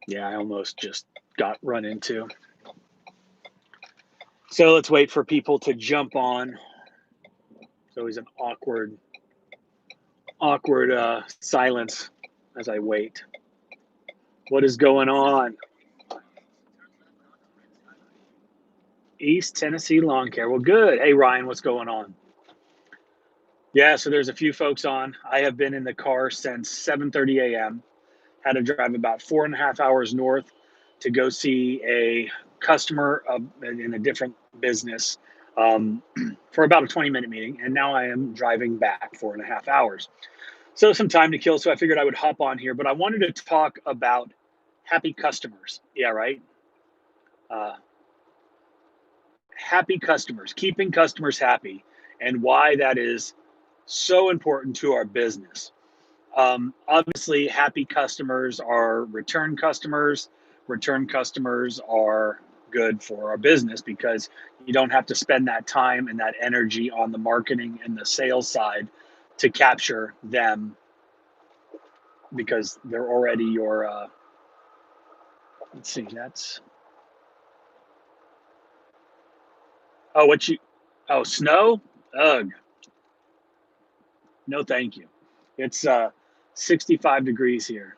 Yeah, I almost just got run into. So let's wait for people to jump on. It's always an awkward silence as I wait. What is going on? East Tennessee Lawn Care. Well, good. Hey, Ryan, what's going on? Yeah, so there's a few folks on. I have been in the car since 7:30 a.m. Had to drive about 4.5 hours north to go see a customer in a different business um, for about a 20-minute meeting, and now I am driving back 4.5 hours. So some time to kill. So I figured I would hop on here, but I wanted to talk about happy customers. Yeah, right. Uh, Happy customers, keeping customers happy, and why that is so important to our business. Obviously, happy customers are return customers. Return customers are good for our business because you don't have to spend that time and that energy on the marketing and the sales side to capture them because they're already your. Let's see, that's what you. Oh, snow. Ugh, no, thank you. It's 65 degrees here.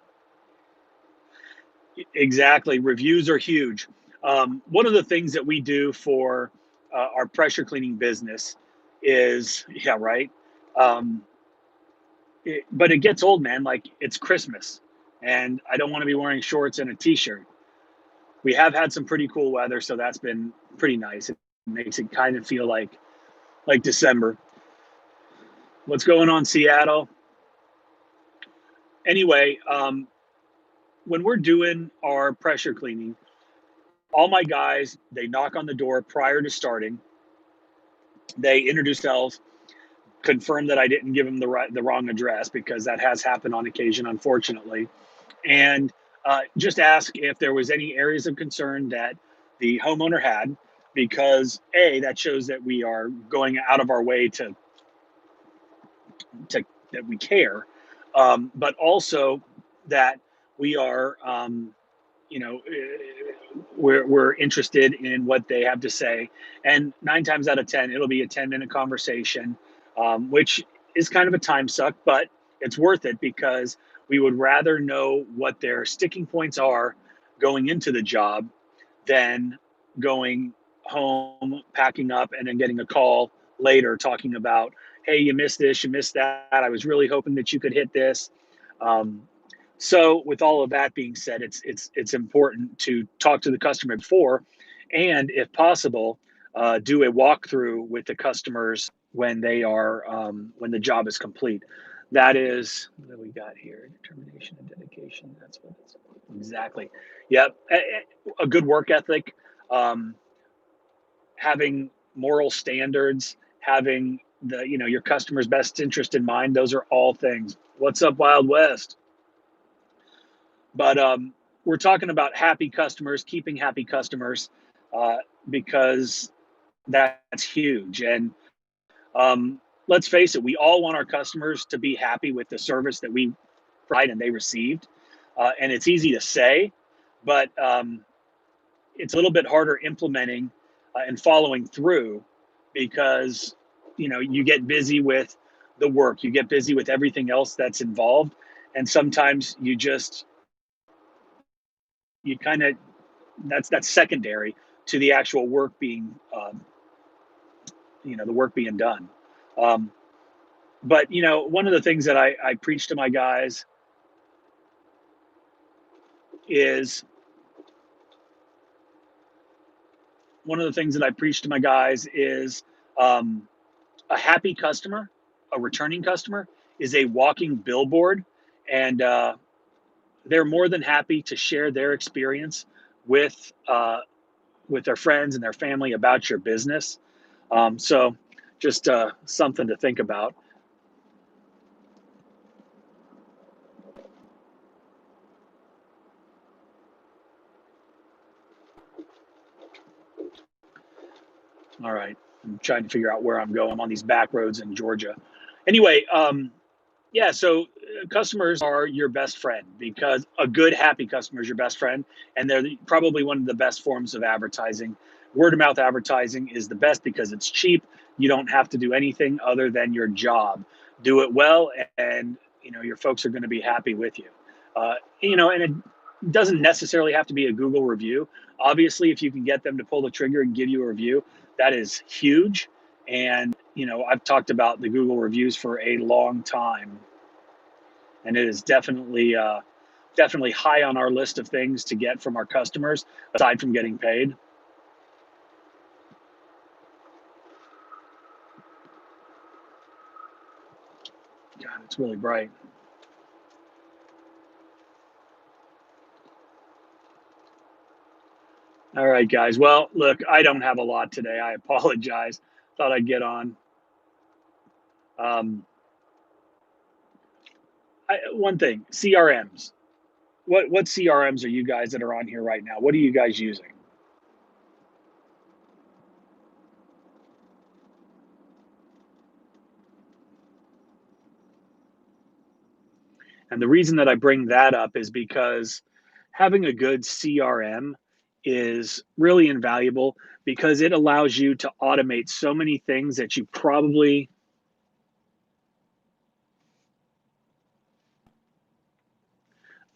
Exactly. Reviews are huge. One of the things that we do for our pressure cleaning business is, yeah, right. Um, but it gets old, man. Like it's Christmas, and I don't want to be wearing shorts and a t-shirt. We have had some pretty cool weather, so that's been pretty nice. It makes it kind of feel like December. What's going on, Seattle? Anyway, when we're doing our pressure cleaning, all my guys they knock on the door prior to starting. They introduce themselves, confirm that I didn't give them the wrong address because that has happened on occasion, unfortunately, and just ask if there was any areas of concern that the homeowner had, because that shows that we are going out of our way to that we care, but also that we are we're interested in what they have to say. And 9 times out of 10 it'll be a 10-minute conversation, which is kind of a time suck, but it's worth it because we would rather know what their sticking points are going into the job than going home, packing up, and then getting a call later talking about, hey, you missed this, you missed that, I was really hoping that you could hit this. um, so, with all of that being said, it's important to talk to the customer before, and if possible, do a walkthrough with the customers when they are when the job is complete. That is what we got here: determination and dedication. That's what it's exactly. Yep, a good work ethic, um, having moral standards, having your customer's best interest in mind. Those are all things. What's up, Wild West? But we're talking about happy customers, keeping happy customers, uh, because that's huge. And let's face it, we all want our customers to be happy with the service that we provide and they received. And it's easy to say, but it's a little bit harder implementing and following through because you get busy with the work, you get busy with everything else that's involved, and sometimes you kind of that's secondary to the actual work being the work being done. um, but one of the things that I preach to my guys is one of the things that I preach to my guys is um, a happy customer, a returning customer, is a walking billboard, and they're more than happy to share their experience with their friends and their family about your business. So just something to think about. All right. I'm trying to figure out where I'm going. I'm on these back roads in Georgia. Anyway, yeah. So customers are your best friend, because a good, happy customer is your best friend, and they're probably one of the best forms of advertising. Word of mouth advertising is the best because it's cheap. You don't have to do anything other than your job. Do it well, and your folks are going to be happy with you. And it doesn't necessarily have to be a Google review. Obviously, if you can get them to pull the trigger and give you a review, that is huge. And I've talked about the Google reviews for a long time, and it is definitely high on our list of things to get from our customers aside from getting paid. God, it's really bright. All right, guys. Well, look, I don't have a lot today. I apologize. Thought I'd get on. Um, one thing, CRMs. What CRMs are you guys that are on here right now? What are you guys using? And the reason that I bring that up is because having a good CRM is really invaluable, because it allows you to automate so many things that you probably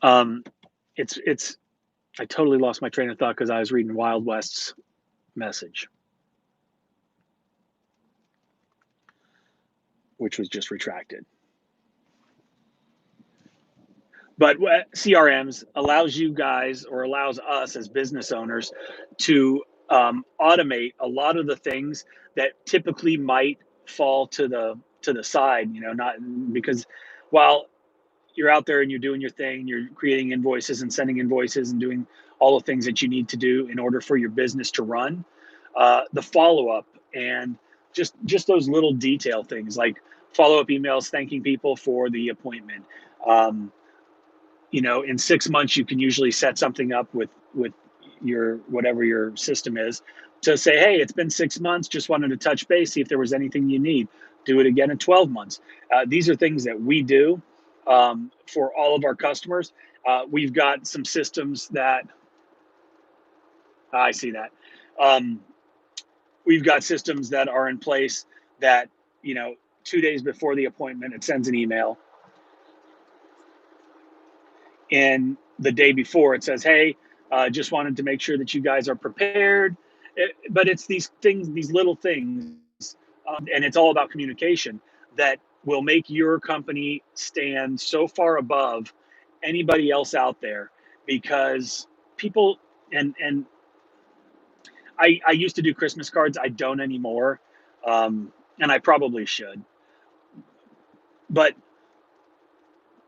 um it's I totally lost my train of thought because I was reading Wild West's message, which was just retracted. But CRMs allows you guys, or allows us as business owners, to automate a lot of the things that typically might fall to the side. Not because while you're out there and you're doing your thing, you're creating invoices and sending invoices and doing all the things that you need to do in order for your business to run. The follow up, and just those little detail things like follow up emails thanking people for the appointment. Um, in 6 months you can usually set something up with your whatever your system is, to say, hey, it's been 6 months, just wanted to touch base, see if there was anything you need. Do it again in 12 months. These are things that we do for all of our customers. We've got some systems that I see that um, we've got systems that are in place that, 2 days before the appointment, it sends an email, and the day before it says, hey, just wanted to make sure that you guys are prepared. But it's these things, these little things, and it's all about communication, that will make your company stand so far above anybody else out there, because people, and I used to do Christmas cards. I don't anymore, and I probably should. But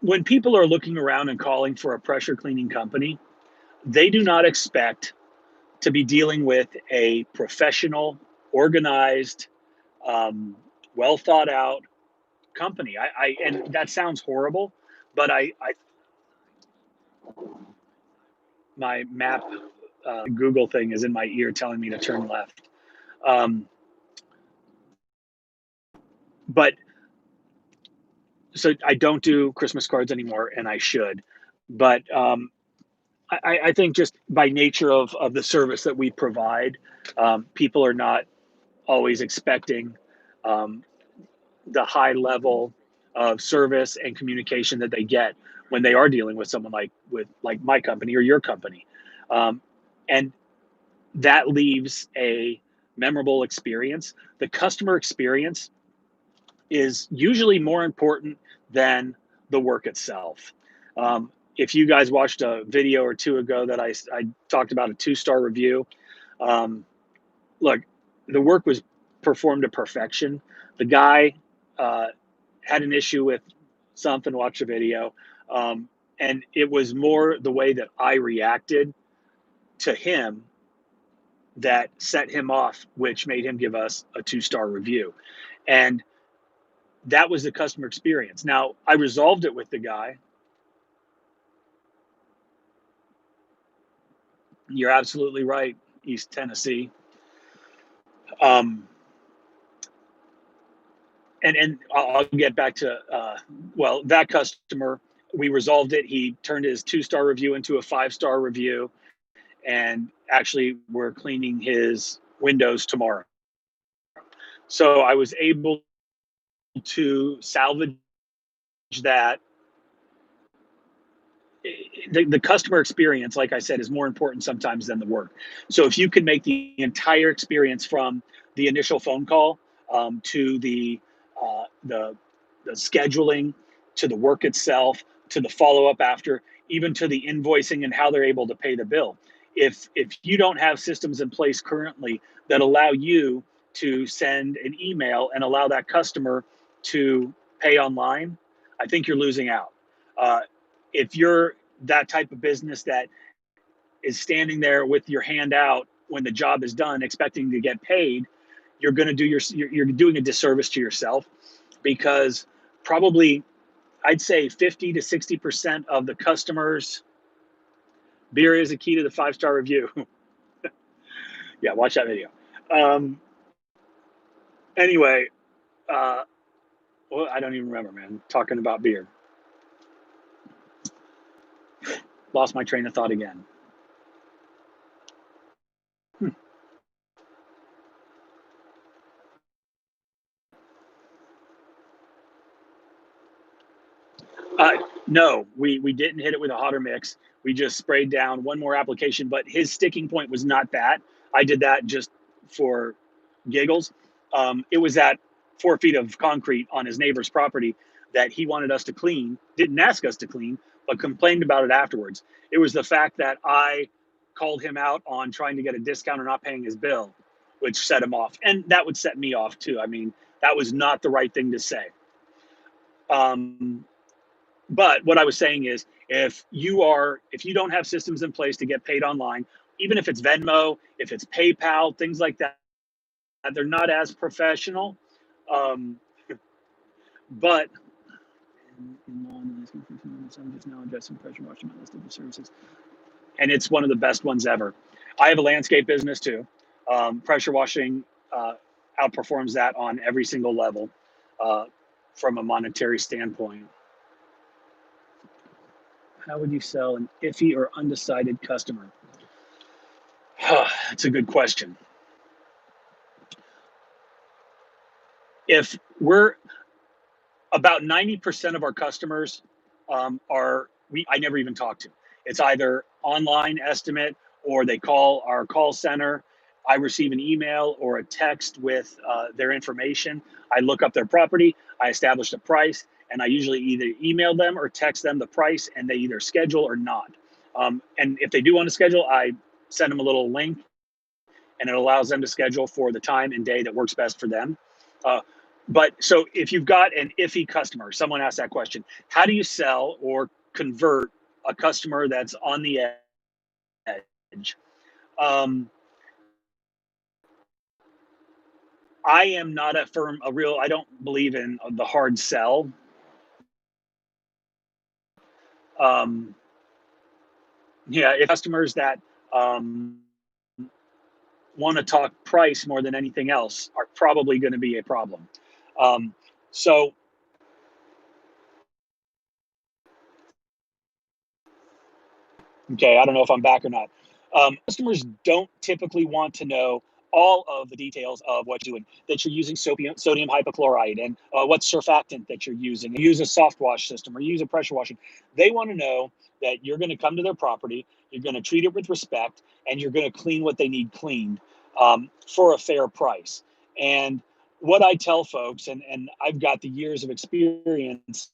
when people are looking around and calling for a pressure cleaning company, they do not expect to be dealing with a professional, organized, well thought out company. And that sounds horrible, but I my map Google thing is in my ear telling me to turn left. Um, but so I don't do Christmas cards anymore, and I should. But I think just by nature of the service that we provide, people are not always expecting um, the high level of service and communication that they get when they are dealing with someone like my company or your company, um, and that leaves a memorable experience. The customer experience is usually more important than the work itself. If you guys watched a video or two ago that I talked about a 2-star review, um, look, the work was performed to perfection. The guy uh, had an issue with something, watch a video, and it was more the way that I reacted to him that set him off, which made him give us a 2-star review. And that was the customer experience. Now, I resolved it with the guy. You're absolutely right, East Tennessee. Um, And I'll get back to well, that customer, we resolved it. He turned his 2-star review into a 5-star review, and actually we're cleaning his windows tomorrow. So I was able to salvage that. The customer experience, like I said, is more important sometimes than the work. So if you can make the entire experience from the initial phone call, to uh, the the scheduling, to the work itself, to the follow up after, even to the invoicing and how they're able to pay the bill. If you don't have systems in place currently that allow you to send an email and allow that customer to pay online, I think you're losing out. Uh, if you're that type of business that is standing there with your hand out when the job is done, expecting to get paid, you're going to do you're doing a disservice to yourself, because probably I'd say 50 to 60% of the customers, beer is a key to the 5-star review. Yeah, watch that video. Um, anyway, uh, well, I don't even remember, man. Talking about beer, lost my train of thought again. Hmm. Uh, no, we didn't hit it with a hotter mix. We just sprayed down one more application, but his sticking point was not that. I did that just for giggles. It was that 4 feet of concrete on his neighbor's property that he wanted us to clean, didn't ask us to clean, but complained about it afterwards. It was the fact that I called him out on trying to get a discount or not paying his bill, which set him off. And that would set me off too. I mean, that was not the right thing to say. Um, but what I was saying is, if you don't have systems in place to get paid online, even if it's Venmo, if it's PayPal, things like that, they're not as professional. Um, but just now addressing pressure washing my list of services, and it's one of the best ones ever. I have a landscape business too. Pressure washing outperforms that on every single level, uh, from a monetary standpoint. How would you sell an iffy or undecided customer? That's a good question. If we're about 90% of our customers, I never even talk to. It's either online estimate, or they call our call center. I receive an email or a text with their information. I look up their property, I establish the price, and I usually either email them or text them the price, and they either schedule or not. And if they do want to schedule, I send them a little link, and it allows them to schedule for the time and day that works best for them. Uh, but so if you've got an iffy customer, someone asked that question, how do you sell or convert a customer that's on the edge? Um, I am not I don't believe in the hard sell. Um, yeah, if customers that um, want to talk price more than anything else are probably going to be a problem. Um, so Okay, I don't know if I'm back or not. Customers don't typically want to know all of the details of what you're doing, that you're using sodium hypochlorite, and what surfactant that you're using. You use a soft wash system or you use a pressure washing. They want to know that you're going to come to their property, you're going to treat it with respect, and you're going to clean what they need cleaned, for a fair price. And what I tell folks, and I've got the years of experience